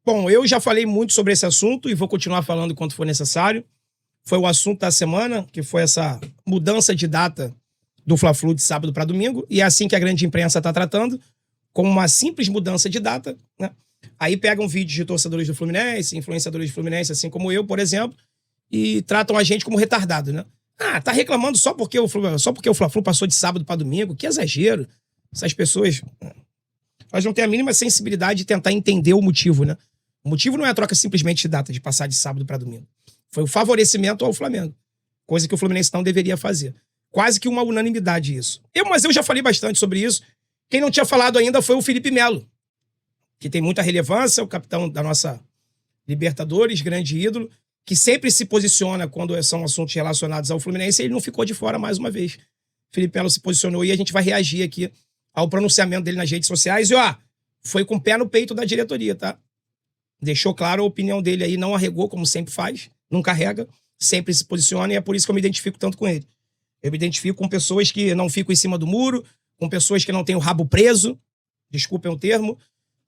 Bom, eu já falei muito sobre esse assunto e vou continuar falando enquanto for necessário. Foi o assunto da semana, que foi essa mudança de data do Fla-Flu de sábado para domingo, e é assim que a grande imprensa está tratando, como uma simples mudança de data, né? Aí pegam vídeos de torcedores do Fluminense, influenciadores do Fluminense, assim como eu, por exemplo, e tratam a gente como retardado, né? Ah, tá reclamando só porque o Fla-Flu passou de sábado para domingo, que exagero. Essas pessoas, elas não têm a mínima sensibilidade de tentar entender o motivo, né? O motivo não é a troca simplesmente de data, de passar de sábado para domingo. Foi o favorecimento ao Flamengo, coisa que o Fluminense não deveria fazer. Quase que uma unanimidade isso. Mas eu já falei bastante sobre isso. Quem não tinha falado ainda foi o Felipe Melo, que tem muita relevância, o capitão da nossa Libertadores, grande ídolo, que sempre se posiciona quando são assuntos relacionados ao Fluminense, e ele não ficou de fora mais uma vez. Felipe Melo se posicionou e a gente vai reagir aqui ao pronunciamento dele nas redes sociais. E, foi com o pé no peito da diretoria, tá? Deixou claro a opinião dele aí, não arregou, como sempre faz, não carrega, sempre se posiciona, e é por isso que eu me identifico tanto com ele. Eu me identifico com pessoas que não ficam em cima do muro, com pessoas que não têm o rabo preso, desculpem o termo,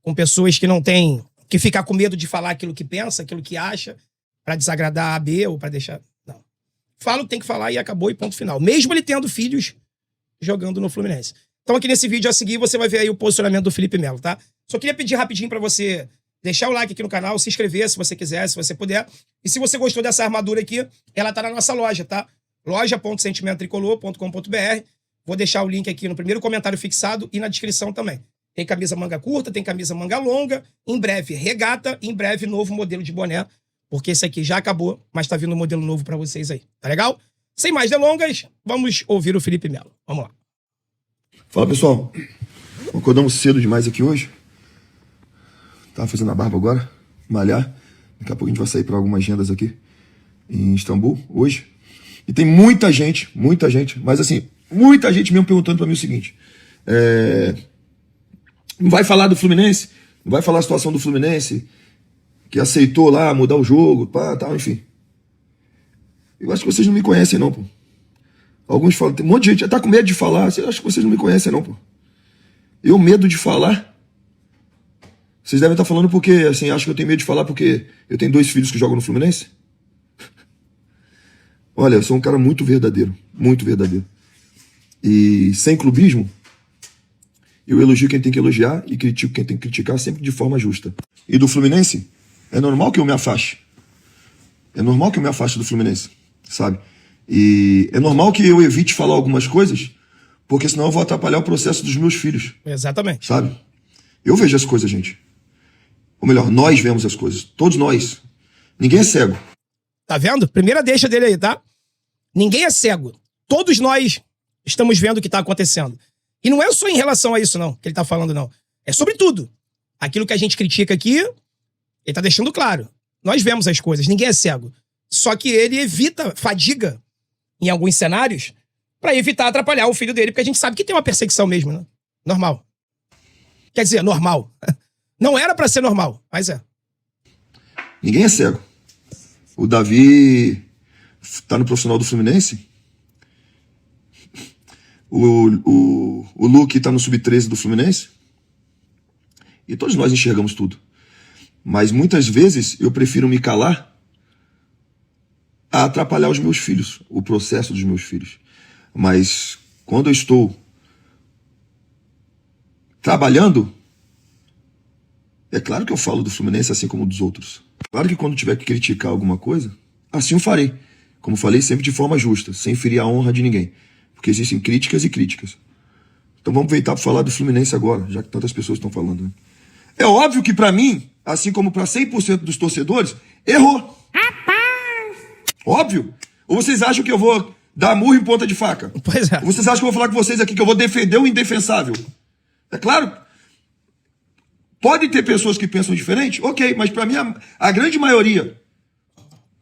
com pessoas que não têm, que ficam com medo de falar aquilo que pensa, aquilo que acha, para desagradar a B ou para deixar... Não. Fala o que tem que falar e acabou, e ponto final. Mesmo ele tendo filhos jogando no Fluminense. Então aqui nesse vídeo a seguir você vai ver aí o posicionamento do Felipe Melo, tá? Só queria pedir rapidinho para você deixar o like aqui no canal, se inscrever se você quiser, se você puder. E se você gostou dessa armadura aqui, ela tá na nossa loja, tá? loja.sentimentotricolor.com.br. Vou deixar o link aqui no primeiro comentário fixado e na descrição também. Tem camisa manga curta, tem camisa manga longa, em breve regata, em breve novo modelo de boné, porque esse aqui já acabou, mas tá vindo um modelo novo pra vocês aí, tá legal? Sem mais delongas, vamos ouvir o Felipe Melo. Vamos lá. Fala, pessoal. Acordamos cedo demais aqui hoje. Tava fazendo a barba agora, malhar. Daqui a pouco a gente vai sair para algumas agendas aqui em Istambul hoje. E tem muita gente, mas assim, muita gente mesmo perguntando para mim o seguinte: não vai falar do Fluminense? Não vai falar a situação do Fluminense, que aceitou lá mudar o jogo, tal, enfim. Eu acho que vocês não me conhecem não, pô. Alguns falam, tem um monte de gente, tá com medo de falar, eu acho que vocês não me conhecem não, pô. Eu medo de falar? Vocês devem estar falando porque, assim, acho que eu tenho medo de falar porque eu tenho 2 filhos que jogam no Fluminense? Olha, eu sou um cara muito verdadeiro. E sem clubismo, eu elogio quem tem que elogiar e critico quem tem que criticar, sempre de forma justa. E do Fluminense, é normal que eu me afaste. É normal que eu me afaste do Fluminense, sabe? E é normal que eu evite falar algumas coisas, porque senão eu vou atrapalhar o processo dos meus filhos. Exatamente. Sabe? Eu vejo as coisas, gente. Ou melhor, nós vemos as coisas. Todos nós. Ninguém é cego. Tá vendo? Primeira deixa dele aí, tá? Ninguém é cego. Todos nós estamos vendo o que tá acontecendo. E não é só em relação a isso, não, que ele tá falando, não. É sobre tudo. Aquilo que a gente critica aqui, ele tá deixando claro. Nós vemos as coisas, ninguém é cego. Só que ele evita fadiga em alguns cenários pra evitar atrapalhar o filho dele, porque a gente sabe que tem uma perseguição mesmo, né? Normal. Quer dizer, normal. Não era pra ser normal, mas é. Ninguém é cego. O Davi tá no profissional do Fluminense. O Luke tá no sub-13 do Fluminense. E todos nós enxergamos tudo. Mas muitas vezes eu prefiro me calar a atrapalhar os meus filhos, o processo dos meus filhos. Mas quando eu estou trabalhando, é claro que eu falo do Fluminense assim como dos outros. Claro que quando tiver que criticar alguma coisa, assim eu farei. Como falei, sempre de forma justa, sem ferir a honra de ninguém. Porque existem críticas e críticas. Então vamos aproveitar para falar do Fluminense agora, já que tantas pessoas estão falando, né? É óbvio que para mim, assim como para 100% dos torcedores, errou. Rapaz! Óbvio. Ou vocês acham que eu vou dar murro em ponta de faca? Pois é. Ou vocês acham que eu vou falar com vocês aqui que eu vou defender o indefensável? É claro. Pode ter pessoas que pensam diferente? Ok, mas para mim a grande maioria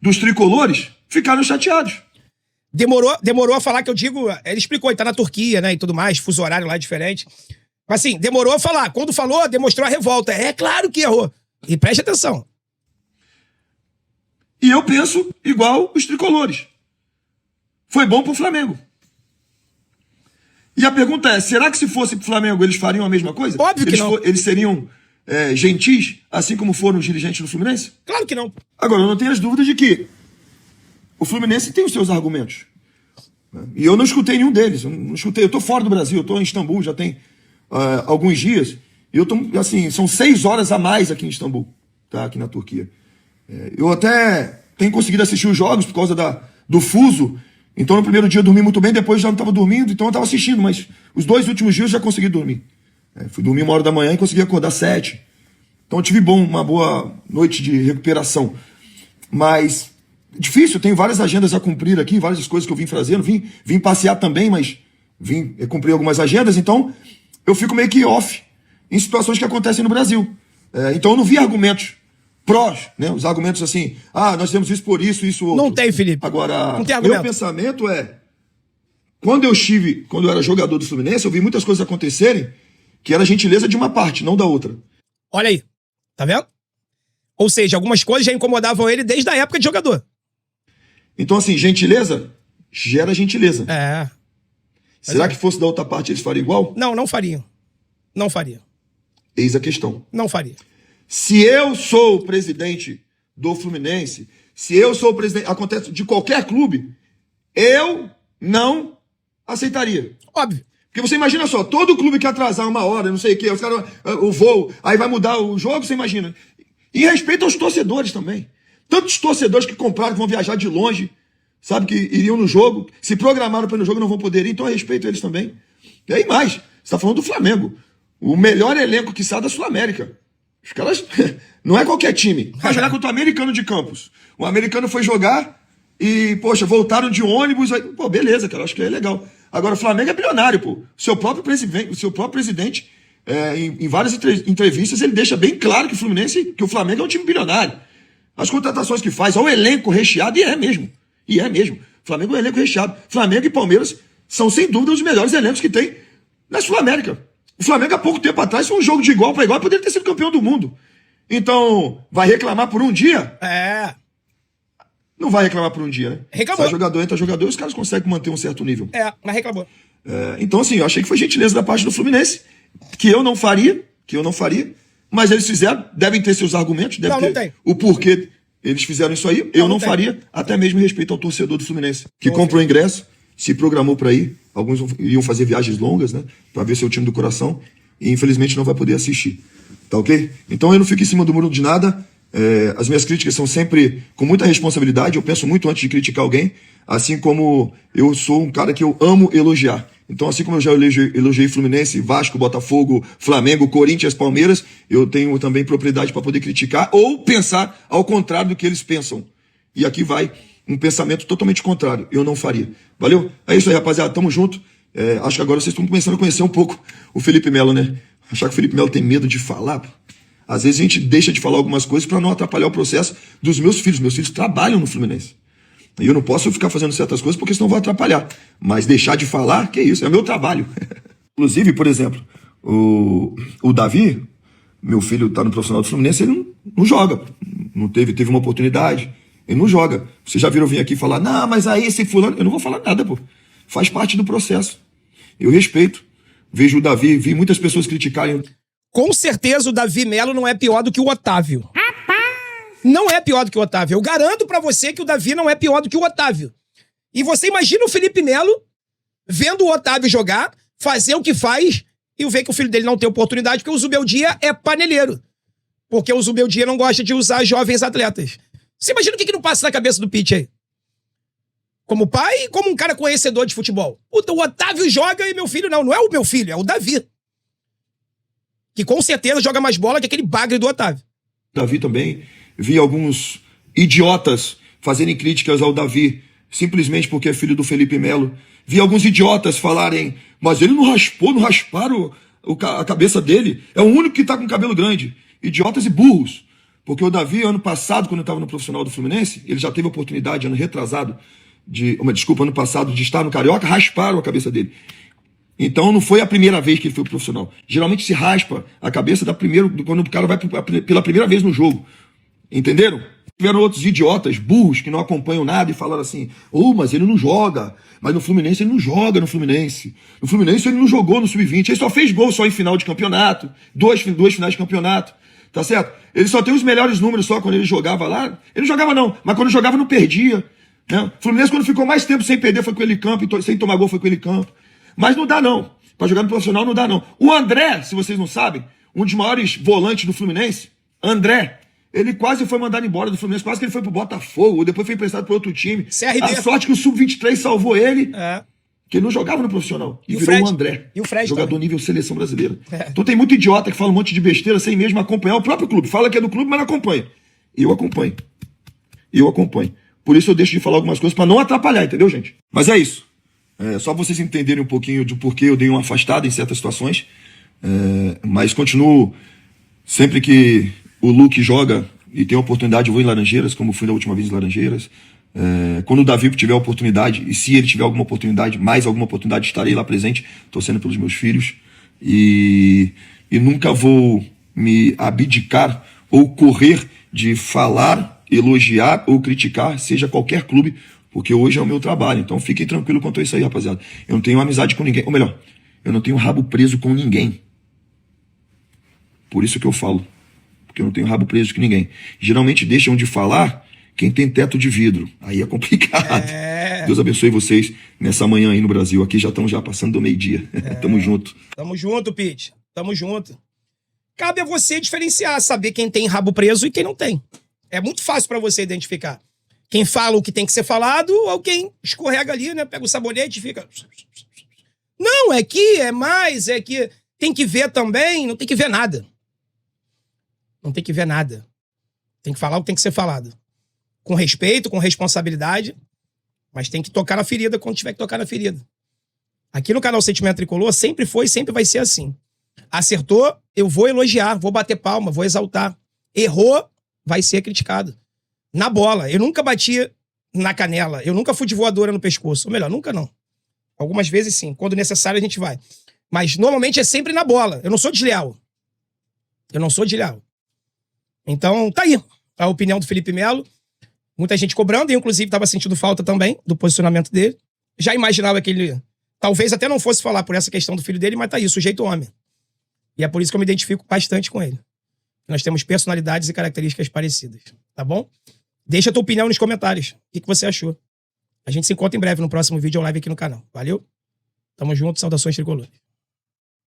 dos tricolores ficaram chateados. Demorou a falar que eu digo... Ele explicou, ele tá na Turquia, né, e tudo mais, fuso horário lá é diferente. Mas assim, demorou a falar. Quando falou, demonstrou a revolta. É claro que errou. E preste atenção. E eu penso igual os tricolores. Foi bom pro Flamengo. E a pergunta é, será que se fosse pro Flamengo eles fariam a mesma coisa? Óbvio que não. Eles seriam gentis, assim como foram os dirigentes do Fluminense? Claro que não. Agora, eu não tenho as dúvidas de que o Fluminense tem os seus argumentos. E eu não escutei nenhum deles. Eu estou fora do Brasil, eu estou em Istambul já tem alguns dias. E eu tô, assim, são 6 horas a mais aqui em Istambul, tá? Aqui na Turquia. Eu até tenho conseguido assistir os jogos por causa do fuso. Então, no primeiro dia eu dormi muito bem, depois já não estava dormindo, então eu estava assistindo, mas os 2 últimos dias eu já consegui dormir. Fui dormir 1h e consegui acordar 7. Então eu tive uma boa noite de recuperação. Mas, difícil, tenho várias agendas a cumprir aqui, várias coisas que eu vim fazendo. Vim passear também, mas vim cumprir algumas agendas, então eu fico meio que off em situações que acontecem no Brasil. Então eu não vi argumentos prós, né? Os argumentos assim, nós temos isso por isso, isso outro. Não tem, Felipe. Agora, não tem argumento. meu pensamento quando eu era jogador do Fluminense, eu vi muitas coisas acontecerem que era gentileza de uma parte, não da outra. Olha aí, tá vendo? Ou seja, algumas coisas já incomodavam ele desde a época de jogador. Então, assim, gentileza gera gentileza. Será que fosse da outra parte eles fariam igual? Não fariam. Não faria. Eis a questão. Não faria. Se eu sou o presidente do Fluminense, se eu sou o presidente, acontece de qualquer clube, eu não aceitaria. Óbvio. Porque você imagina só, todo clube que atrasar 1 hora, não sei o quê, os caras, o voo, aí vai mudar o jogo, você imagina. E respeito aos torcedores também. Tantos torcedores que compraram, que vão viajar de longe, sabe, que iriam no jogo, se programaram para ir no jogo, não vão poder ir, então eu respeito eles também. E aí mais, você está falando do Flamengo. O melhor elenco que sai da Sul-América. Os caras, não é qualquer time. Vai jogar contra o Americano de Campos. O americano foi jogar e, poxa, voltaram de ônibus. Aí, pô, beleza, cara, acho que é legal. Agora, o Flamengo é bilionário, pô. O seu próprio presidente, em várias entrevistas, ele deixa bem claro que o Flamengo é um time bilionário. As contratações que faz, é um elenco recheado, e é mesmo. O Flamengo é um elenco recheado. Flamengo e Palmeiras são, sem dúvida, os melhores elencos que tem na Sul-América. O Flamengo, há pouco tempo atrás, foi um jogo de igual para igual, poderia ter sido campeão do mundo. Então, vai reclamar por um dia? Não vai reclamar por um dia, né? Reclamou. Sai jogador, entra jogador, e os caras conseguem manter um certo nível. Mas reclamou. Então, assim, eu achei que foi gentileza da parte do Fluminense, que eu não faria, mas eles fizeram, devem ter seus argumentos, não tem. O porquê eles fizeram isso aí, eu não faria, até mesmo em respeito ao torcedor do Fluminense, que comprou o ingresso, se programou para ir, alguns iriam fazer viagens longas, né, para ver seu time do coração, e infelizmente não vai poder assistir, tá ok? Então eu não fico em cima do muro de nada, as minhas críticas são sempre com muita responsabilidade, eu penso muito antes de criticar alguém, assim como eu sou um cara que eu amo elogiar. Então, assim como eu já elogiei Fluminense, Vasco, Botafogo, Flamengo, Corinthians, Palmeiras, eu tenho também propriedade para poder criticar ou pensar ao contrário do que eles pensam. E aqui vai um pensamento totalmente contrário. Eu não faria. Valeu? É isso aí, rapaziada. Tamo junto. Acho que agora vocês estão começando a conhecer um pouco o Felipe Melo, né? Achar que o Felipe Melo tem medo de falar. Às vezes a gente deixa de falar algumas coisas para não atrapalhar o processo dos meus filhos. Meus filhos trabalham no Fluminense. E eu não posso ficar fazendo certas coisas porque senão vai atrapalhar. Mas deixar de falar, que isso, é meu trabalho. Inclusive, por exemplo, o Davi, meu filho está no profissional do Fluminense, ele não joga. Não teve uma oportunidade, ele não joga. Vocês já viram vir aqui falar, não, mas aí esse fulano... Eu não vou falar nada, pô. Faz parte do processo. Eu respeito. Vejo o Davi, vi muitas pessoas criticarem. Com certeza o Davi Melo não é pior do que o Otávio. Não é pior do que o Otávio. Eu garanto pra você que o Davi não é pior do que o Otávio. E você imagina o Felipe Melo vendo o Otávio jogar, fazer o que faz e ver que o filho dele não tem oportunidade porque o Zubeldia é paneleiro. Porque o Zubeldia não gosta de usar jovens atletas. Você imagina o que não passa na cabeça do Pitch aí? Como pai e como um cara conhecedor de futebol. O Otávio joga e meu filho não. Não é o meu filho, é o Davi. Que com certeza joga mais bola que aquele bagre do Otávio. Davi também... Vi alguns idiotas fazerem críticas ao Davi, simplesmente porque é filho do Felipe Melo. Vi alguns idiotas falarem, mas ele não rasparam a cabeça dele. É o único que está com cabelo grande. Idiotas e burros. Porque o Davi, ano passado, quando eu estava no profissional do Fluminense, ele já teve a oportunidade, ano passado, de estar no Carioca, rasparam a cabeça dele. Então não foi a primeira vez que ele foi profissional. Geralmente se raspa a cabeça quando o cara vai pela primeira vez no jogo. Entenderam? Tiveram outros idiotas, burros, que não acompanham nada e falaram assim, mas ele não joga. Mas no Fluminense ele não joga no Fluminense. No Fluminense ele não jogou no Sub-20. Ele só fez gol só em final de campeonato. Duas finais de campeonato. Tá certo? Ele só tem os melhores números só quando ele jogava lá. Ele não jogava não, mas quando jogava não perdia. Né? O Fluminense quando ficou mais tempo sem perder foi com ele em campo, sem tomar gol foi com ele em campo. Mas não dá não. Pra jogar no profissional não dá não. O André, se vocês não sabem, um dos maiores volantes do Fluminense, André, ele quase foi mandado embora do Fluminense, quase que ele foi pro Botafogo, depois foi emprestado para outro time. CRB. A sorte que o Sub-23 salvou ele, que ele não jogava no profissional. E virou o André, e o Fred jogador também. nível seleção brasileira. Então tem muito idiota que fala um monte de besteira sem mesmo acompanhar o próprio clube. Fala que é do clube, mas não acompanha. Eu acompanho. Por isso eu deixo de falar algumas coisas para não atrapalhar, entendeu, gente? Mas é isso. Só pra vocês entenderem um pouquinho de porquê eu dei uma afastada em certas situações. Mas continuo, sempre que o Luke joga e tem a oportunidade, eu vou em Laranjeiras, como fui da última vez em Laranjeiras. Quando o Davi tiver a oportunidade, e se ele tiver alguma oportunidade, mais alguma oportunidade, estarei lá presente, torcendo pelos meus filhos. E nunca vou me abdicar ou correr de falar, elogiar ou criticar, seja qualquer clube, porque hoje é o meu trabalho. Então fiquem tranquilos quanto a isso aí, rapaziada. Eu não tenho amizade com ninguém. Ou melhor, eu não tenho rabo preso com ninguém. Por isso que eu falo. Porque eu não tenho rabo preso com ninguém. Geralmente deixam de falar quem tem teto de vidro. Aí é complicado. Deus abençoe vocês nessa manhã aí no Brasil. Aqui já estamos passando do meio-dia. Tamo junto. Tamo junto, Pete. Tamo junto. Cabe a você diferenciar, saber quem tem rabo preso e quem não tem. É muito fácil pra você identificar. Quem fala o que tem que ser falado ou quem escorrega ali, né? Pega o sabonete e fica... Não, é que é mais, é que tem que ver também, não tem que ver nada. Não tem que ver nada. Tem que falar o que tem que ser falado. Com respeito, com responsabilidade, mas tem que tocar na ferida quando tiver que tocar na ferida. Aqui no canal Sentimento Tricolor sempre foi e sempre vai ser assim. Acertou, eu vou elogiar, vou bater palma, vou exaltar. Errou, vai ser criticado. Na bola, eu nunca bati na canela, eu nunca fui de voadora no pescoço. Ou melhor, nunca não. Algumas vezes sim, quando necessário a gente vai. Mas normalmente é sempre na bola. Eu não sou desleal. Então, tá aí a opinião do Felipe Melo. Muita gente cobrando, e eu, inclusive, estava sentindo falta também do posicionamento dele. Já imaginava que ele talvez até não fosse falar por essa questão do filho dele, mas tá aí, sujeito homem. E é por isso que eu me identifico bastante com ele. Nós temos personalidades e características parecidas, tá bom? Deixa a tua opinião nos comentários. O que você achou? A gente se encontra em breve no próximo vídeo ou live aqui no canal. Valeu? Tamo junto, saudações tricolores.